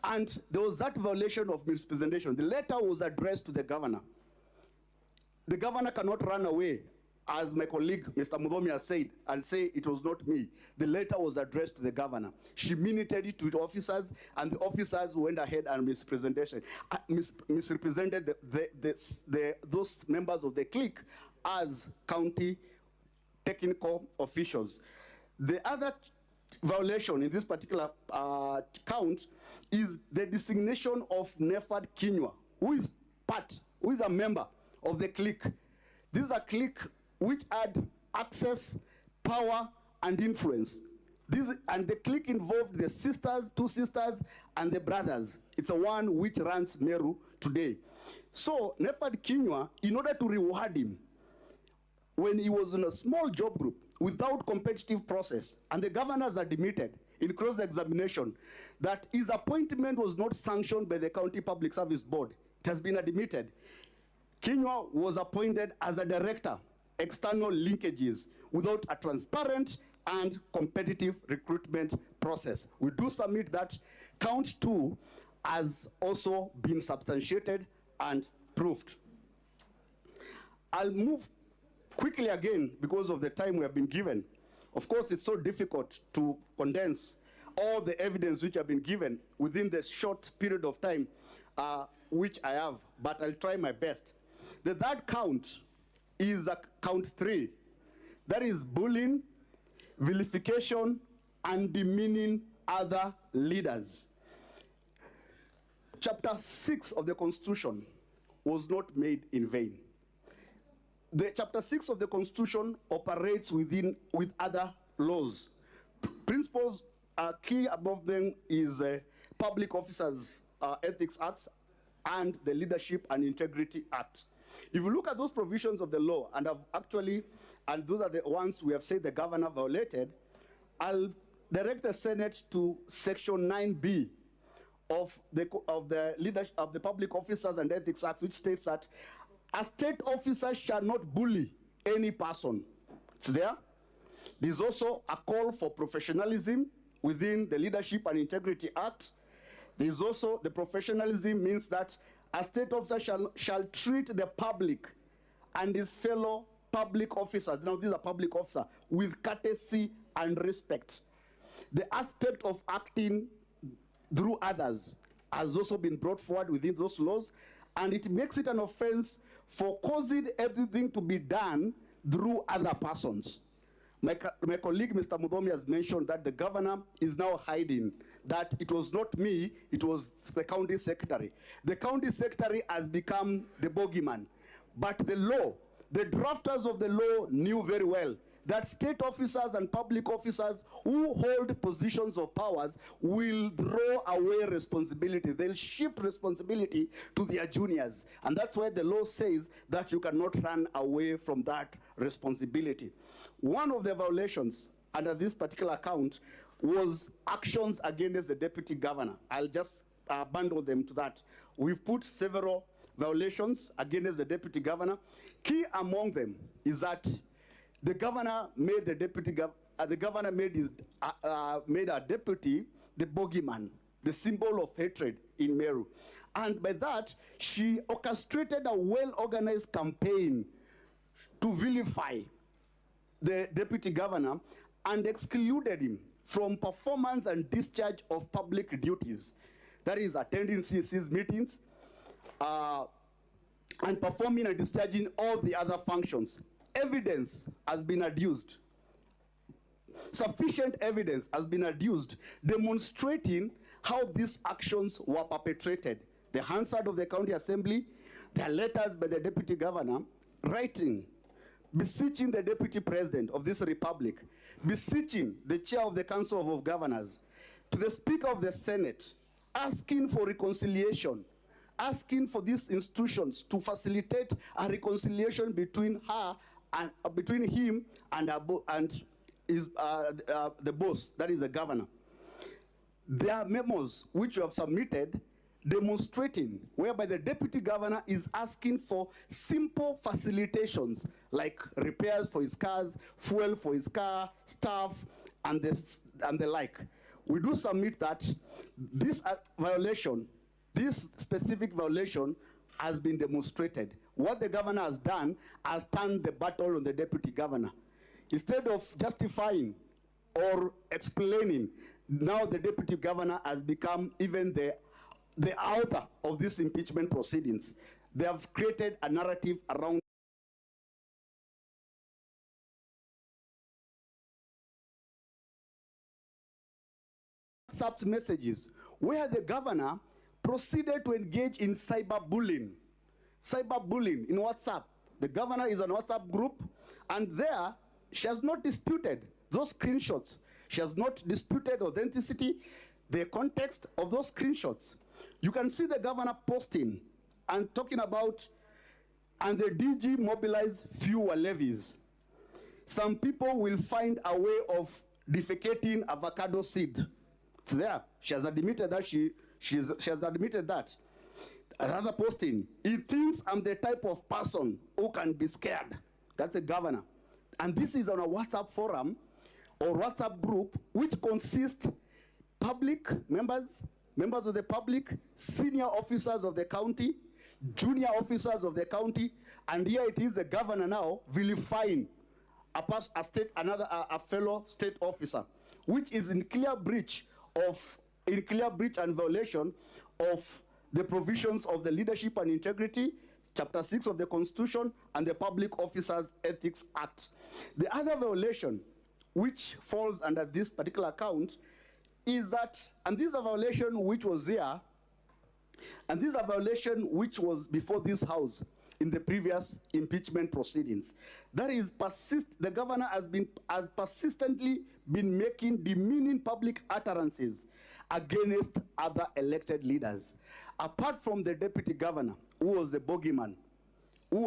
And there was that violation of misrepresentation. The letter was addressed to the governor. The governor cannot run away, as my colleague, Mr. Mudhomi, has said, and say it was not me. The letter was addressed to the governor. She minuted it to the officers, and the officers went ahead and misrepresented those members of the clique as county technical officials. The other violation in this particular count is the designation of Nefad Kinyua, who is a member of the clique. This is a clique which had access, power, and influence. And the clique involved the sisters, two sisters, and the brothers. It's a one which runs Meru today. So Nefad Kinyua, in order to reward him, when he was in a small job group without competitive process, and the governors admitted in cross-examination that his appointment was not sanctioned by the County Public Service Board. It has been admitted. Kinyua was appointed as a director, external linkages, without a transparent and competitive recruitment process. We do submit that count 2 has also been substantiated and proved. I'll move quickly again because of the time we have been given. Of course, it's so difficult to condense all the evidence which have been given within the short period of time which I have, but I'll try my best. The third count is count 3. That is bullying, vilification, and demeaning other leaders. Chapter 6 of the Constitution was not made in vain. The Chapter 6 of the Constitution operates with other laws. Principles key above them is Public Officers Ethics Act and the Leadership and Integrity Act. If you look at those provisions of the law, and those are the ones we have said the governor violated, I'll direct the Senate to Section 9B of the Public Officers and Ethics Act, which states that a state officer shall not bully any person. It's there. There's also a call for professionalism within the Leadership and Integrity Act. There's also the professionalism means that a state officer shall treat the public and his fellow public officers, now these are public officers, with courtesy and respect. The aspect of acting through others has also been brought forward within those laws, and it makes it an offense for causing everything to be done through other persons. My colleague, Mr. Mudhomi, has mentioned that the governor is now hiding, that it was not me, it was the county secretary. The county secretary has become the bogeyman. But the law, the drafters of the law knew very well that state officers and public officers who hold positions of powers will throw away responsibility. They'll shift responsibility to their juniors. And that's why the law says that you cannot run away from that responsibility. One of the violations under this particular count was actions against the deputy governor. I'll just bundle them to that. We've put several violations against the deputy governor. Key among them is that the governor made the deputy made a deputy the bogeyman, the symbol of hatred in Meru. And by that, she orchestrated a well-organized campaign to vilify the deputy governor and excluded him from performance and discharge of public duties. That is, attending CC's meetings and performing and discharging all the other functions. Evidence has been adduced. Sufficient evidence has been adduced demonstrating how these actions were perpetrated. The Hansard of the County Assembly, their letters by the Deputy Governor, writing, beseeching the Deputy President of this Republic, beseeching the Chair of the Council of Governors, to the Speaker of the Senate, asking for reconciliation, asking for these institutions to facilitate a reconciliation between her and between him and his the boss, that is the governor. There are memos which you have submitted demonstrating whereby the deputy governor is asking for simple facilitations like repairs for his cars, fuel for his car, staff, and the like. We do submit that This violation, this specific violation has been demonstrated. What the governor has done has turned the battle on the deputy governor. Instead of justifying or explaining, now the deputy governor has become even the author of these impeachment proceedings. They have created a narrative around WhatsApp messages where the governor proceeded to engage in cyberbullying. Cyberbullying in WhatsApp. The governor is on a WhatsApp group, and there she has not disputed those screenshots. She has not disputed authenticity, the context of those screenshots. You can see the governor posting and talking about, and the DG mobilized fewer levies. Some people will find a way of defecating avocado seed. It's there. She has admitted that she has admitted that. Another posting, he thinks I'm the type of person who can be scared. That's a governor. And this is on a WhatsApp forum or WhatsApp group which consists public members, members of the public, senior officers of the county, junior officers of the county, and here it is the governor now vilifying a fellow state officer, which is in clear breach and violation of the provisions of the Leadership and Integrity, Chapter 6 of the Constitution, and the Public Officers Ethics Act. The other violation, which falls under this particular account, is that, and this is a violation which was here, and this is a violation which was before this House in the previous impeachment proceedings. That is, the governor has persistently been making demeaning public utterances against other elected leaders. Apart from the deputy governor, who was the bogeyman, who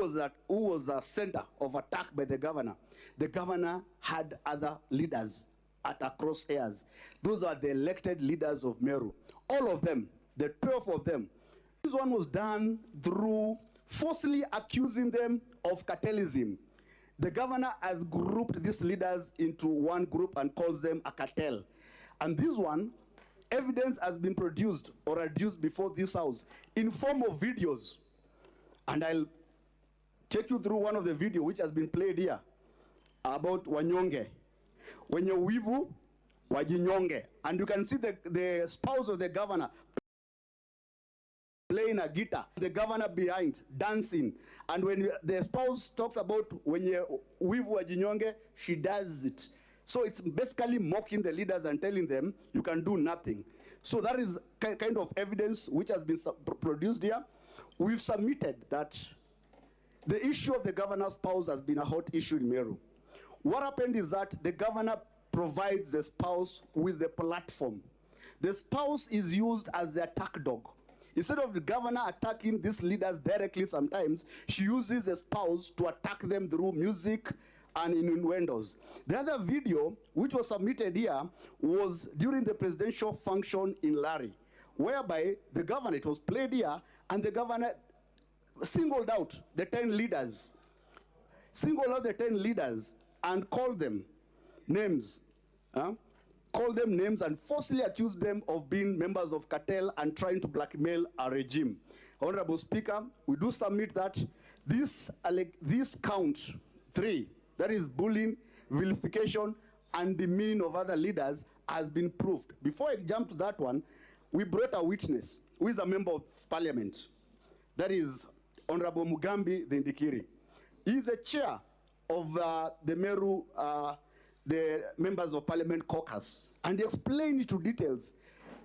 was a center of attack by the governor had other leaders at her crosshairs. Those are the elected leaders of Meru. All of them, the 12 of them. This one was done through falsely accusing them of cartelism. The governor has grouped these leaders into one group and calls them a cartel. And this one, evidence has been produced or adduced before this House in form of videos. And I'll take you through one of the videos which has been played here about Wanyonge. Wenye wivu, wajinyonge. And you can see the spouse of the governor playing a guitar, the governor behind, dancing. And when the spouse talks about wenye wivu, wajinyonge, she does it. So it's basically mocking the leaders and telling them, you can do nothing. So that is kind of evidence which has been produced here. We've submitted that the issue of the governor's spouse has been a hot issue in Meru. What happened is that the governor provides the spouse with the platform. The spouse is used as the attack dog. Instead of the governor attacking these leaders directly sometimes, she uses the spouse to attack them through music and innuendos. The other video, which was submitted here, was during the presidential function in Larry, whereby the governor, it was played here, and the governor singled out the 10 leaders, and called them names, and falsely accused them of being members of cartel and trying to blackmail a regime. Honorable Speaker, we do submit that this count 3, that is bullying, vilification, and demeaning of other leaders, has been proved. Before I jump to that one, we brought a witness who is a member of parliament. That is Honorable Mugambi the Ndikiri. He is the chair of the Meru, the members of parliament caucus, and he explained into details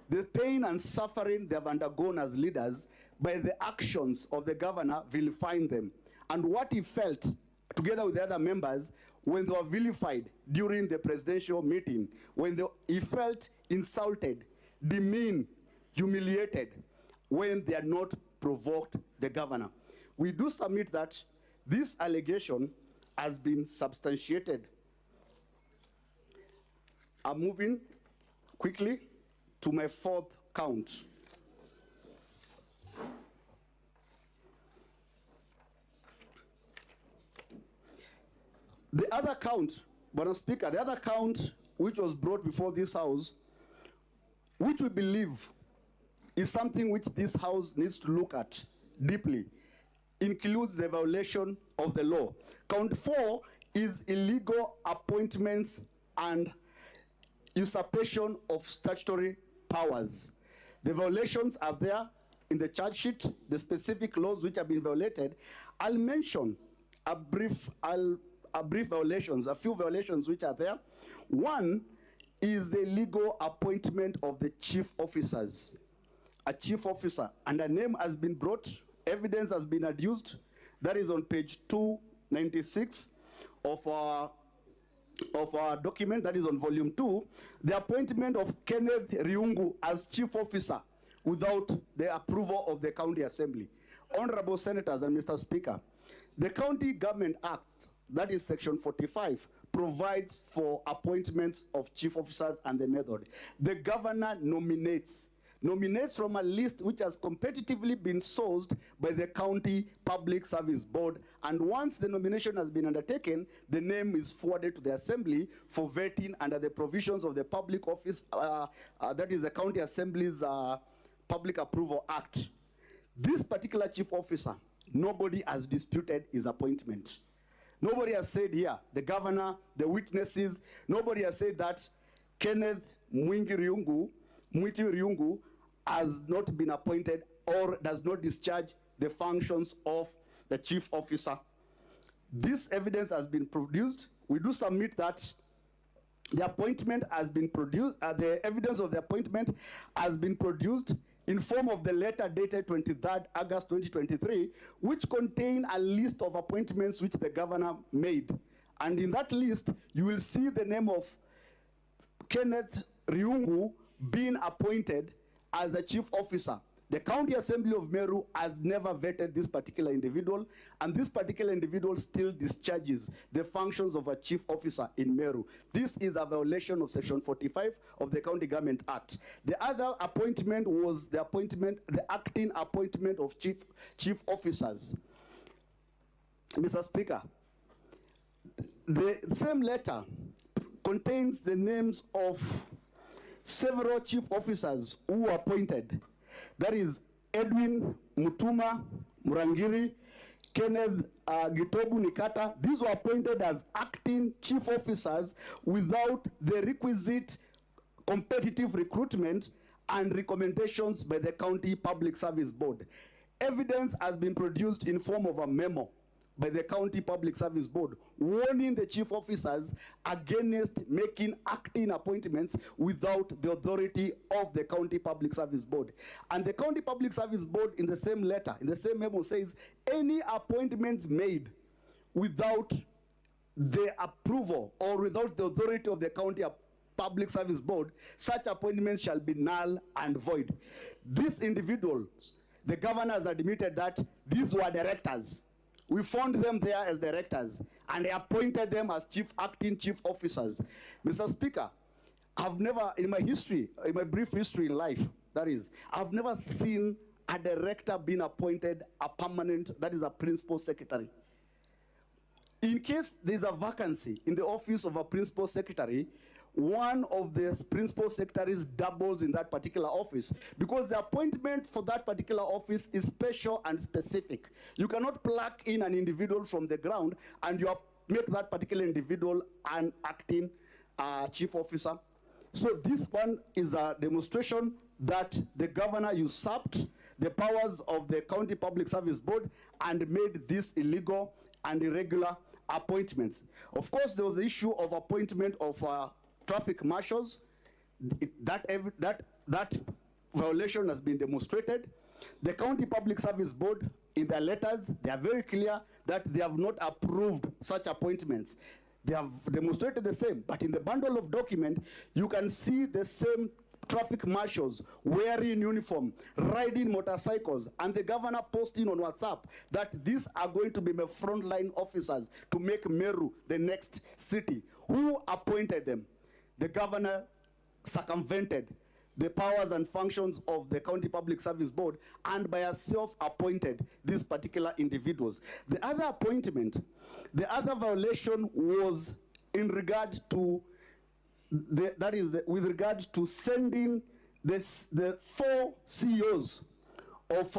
the pain and suffering they have undergone as leaders by the actions of the governor vilifying them, and what he felt together with the other members when they were vilified during the presidential meeting, when he felt insulted, demeaned, humiliated, when they had not provoked the governor. We do submit that this allegation has been substantiated. I'm moving quickly to my 4th count. The other count, Madam Speaker, the other count which was brought before this House, which we believe is something which this House needs to look at deeply. Includes the violation of the law. Count 4 is illegal appointments and usurpation of statutory powers. The violations are there in the charge sheet, the specific laws which have been violated. I'll mention a few violations which are there. One is the illegal appointment of the chief officers. A chief officer, and a name has been brought, evidence has been adduced. That is on page 296 of our document, that is on volume 2. The appointment of Kenneth Riungu as chief officer without the approval of the county assembly. Honorable Senators and Mr. Speaker, the County Government Act, that is section 45, provides for appointments of chief officers and the method. The governor nominates from a list which has competitively been sourced by the County Public Service Board, and once the nomination has been undertaken, the name is forwarded to the Assembly for vetting under the provisions of the Public Office, that is the County Assembly's Public Approval Act. This particular chief officer, nobody has disputed his appointment. Nobody has said here, the governor, the witnesses, nobody has said that Kenneth Mwiti Riungu has not been appointed or does not discharge the functions of the chief officer. This evidence has been produced. We do submit that the appointment has been produced, the evidence of the appointment has been produced in form of the letter dated 23rd August 2023, which contain a list of appointments which the governor made. And in that list, you will see the name of Kenneth Riungu being appointed as a chief officer. The County Assembly of Meru has never vetted this particular individual, and this particular individual still discharges the functions of a chief officer in Meru. This is a violation of section 45 of the County Government Act. The other appointment was the acting appointment of chief officers. Mr. Speaker, the same letter contains the names of several chief officers who were appointed. That is Edwin Mutuma Murangiri, Kenneth Gitobu Nikata. These were appointed as acting chief officers without the requisite competitive recruitment and recommendations by the County Public Service Board. Evidence has been produced in form of a memo by the County Public Service Board warning the chief officers against making acting appointments without the authority of the County Public Service Board. And the County Public Service Board, in the same letter, in the same memo, says any appointments made without the approval or without the authority of the County Public Service Board, such appointments shall be null and void. These individuals, the governor has admitted that these were directors. We found them there as directors, and they appointed them as acting chief officers. Mr. Speaker, I've never, in my brief history in life, that is, I've never seen a director being appointed a permanent, that is a principal secretary. In case there's a vacancy in the office of a principal secretary, one of the principal secretaries doubles in that particular office, because the appointment for that particular office is special and specific. You cannot pluck in an individual from the ground and you make that particular individual an acting chief officer. So this one is a demonstration that the governor usurped the powers of the County Public Service Board and made this illegal and irregular appointments. Of course, there was the issue of appointment of traffic marshals. That violation has been demonstrated. The County Public Service Board, in their letters, they are very clear that they have not approved such appointments. They have demonstrated the same, but in the bundle of document, you can see the same traffic marshals wearing uniform, riding motorcycles, and the governor posting on WhatsApp that these are going to be the frontline officers to make Meru the next city. Who appointed them? The governor circumvented the powers and functions of the County Public Service Board and by herself appointed these particular individuals. The other appointment, the other violation was in regard to with regard to sending the four CEOs of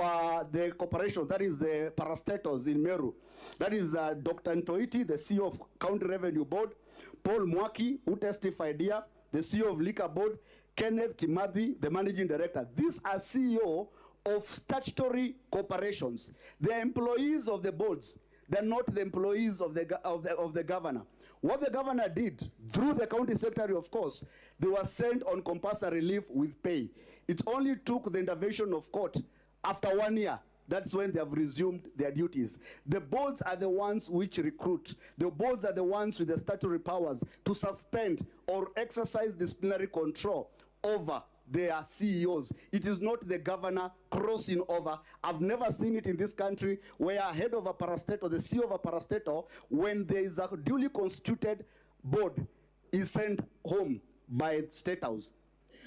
the corporation, that is the parastatals in Meru. That is Dr. Ntoiti, the CEO of County Revenue Board, Paul Mwaki, who testified here, the CEO of Liquor Board, Kenneth Kimathi, the Managing Director. These are CEO of statutory corporations. They're employees of the boards. They're not the employees of the governor. What the governor did, through the county secretary, of course, they were sent on compulsory leave with pay. It only took the intervention of court after 1 year. That's when they have resumed their duties. The boards are the ones which recruit. The boards are the ones with the statutory powers to suspend or exercise disciplinary control over their CEOs. It is not the governor crossing over. I've never seen it in this country where a head of a parastatal, the CEO of a parastatal, when there is a duly constituted board, is sent home by State House.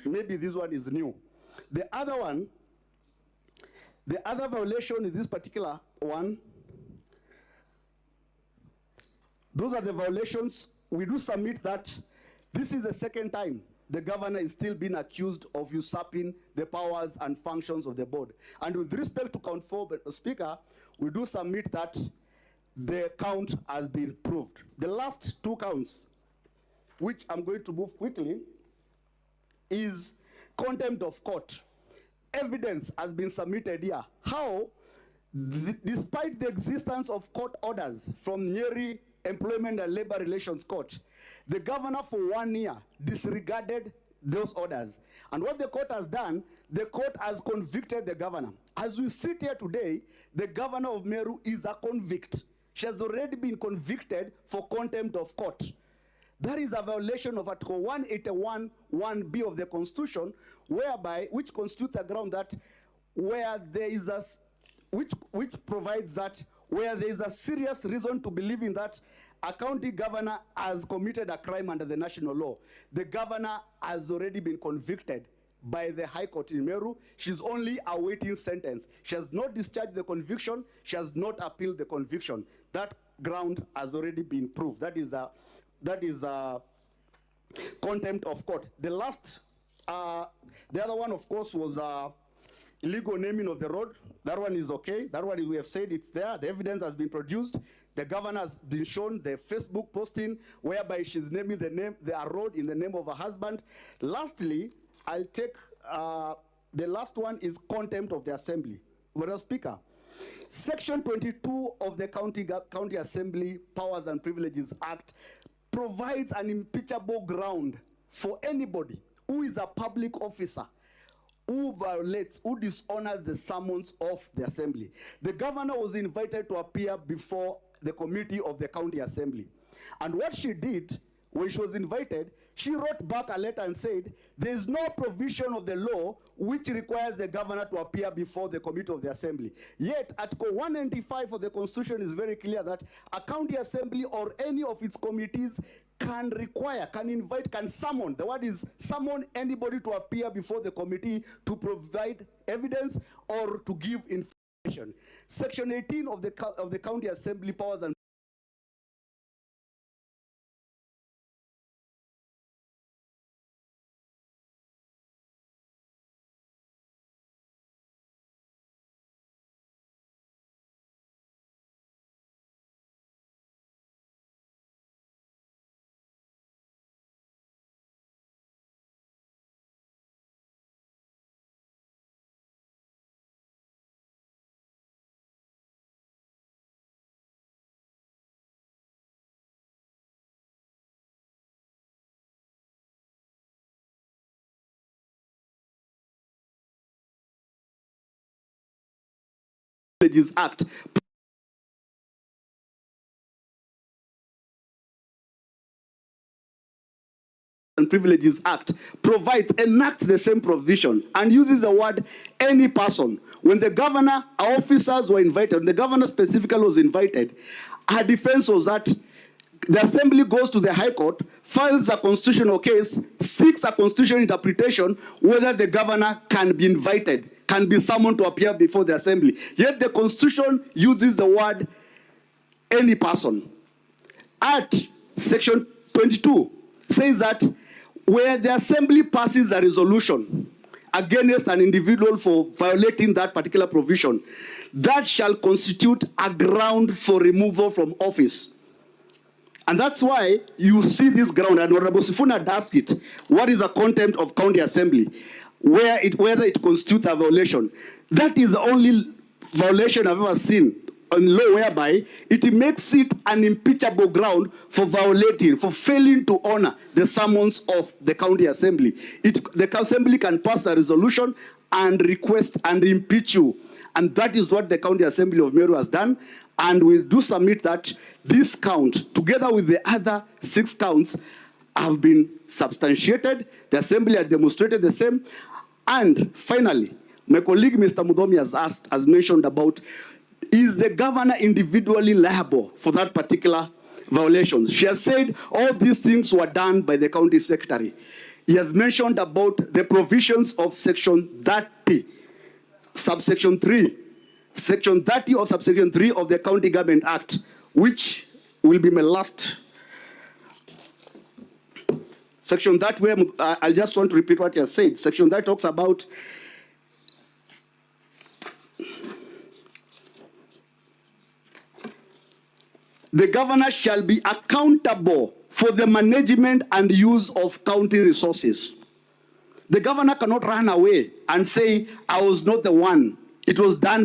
Maybe this one is new. The other violation is this particular one. Those are the violations. We do submit that this is the second time the governor is still being accused of usurping the powers and functions of the board. And with respect to count 4, Speaker, we do submit that the count has been proved. The last 2 counts, which I'm going to move quickly, is contempt of court. Evidence has been submitted here. How, despite the existence of court orders from Nyeri Employment and Labor Relations Court, the governor for 1 year disregarded those orders. And what the court has done, the court has convicted the governor. As we sit here today, the governor of Meru is a convict. She has already been convicted for contempt of court. That is a violation of Article 181, 1B of the Constitution, which constitutes a ground that where there is a, which provides that where there is a serious reason to believe in that a county governor has committed a crime under the national law. The governor has already been convicted by the High Court in Meru. She's only awaiting sentence. She has not discharged the conviction. She has not appealed the conviction. That ground has already been proved. That is contempt of court. The other one, of course, was illegal naming of the road. That one is okay. That one, we have said it's there. The evidence has been produced. The governor has been shown the Facebook posting whereby she's naming the road in the name of her husband. Lastly, I'll take the last one is contempt of the assembly. Madam Speaker, Section 22 of the County Assembly Powers and Privileges Act provides an impeachable ground for anybody who is a public officer who violates, who dishonors the summons of the assembly. The governor was invited to appear before the committee of the county assembly. And what she did when she was invited, she wrote back a letter and said, there is no provision of the law which requires the governor to appear before the committee of the assembly. Yet, Article 195 of the Constitution is very clear that a county assembly or any of its committees can require, can invite, can summon, the word is summon anybody to appear before the committee to provide evidence or to give information. Section 18 of the County Assembly Powers and Privileges Act and Privileges Act provides, enacts the same provision and uses the word any person. When the governor, our officers were invited, when the governor specifically was invited, her defense was that the assembly goes to the High Court, files a constitutional case, seeks a constitutional interpretation whether the governor can be invited, can be summoned to appear before the assembly. Yet the Constitution uses the word any person. At Section 22 says that where the assembly passes a resolution against an individual for violating that particular provision, that shall constitute a ground for removal from office. And that's why you see this ground, and Honorable Sifuna asked it, what is the contempt of county assembly, whether it constitutes a violation. That is the only violation I've ever seen on law whereby it makes it an impeachable ground for violating, for failing to honor the summons of the county assembly. The assembly can pass a resolution and request and impeach you. And that is what the county assembly of Meru has done. And we do submit that this count, together with the other 6 counts, have been substantiated. The assembly has demonstrated the same. And finally, my colleague Mr. Mudomi has mentioned about, is the governor individually liable for that particular violation? She has said all these things were done by the county secretary. He has mentioned about the provisions of section 30, subsection 3, section 30 or subsection 3 of the County Government Act, which will be my last section. That way, I just want to repeat what he has said. Section that talks about the governor shall be accountable for the management and use of county resources. The governor cannot run away and say, I was not the one. It was done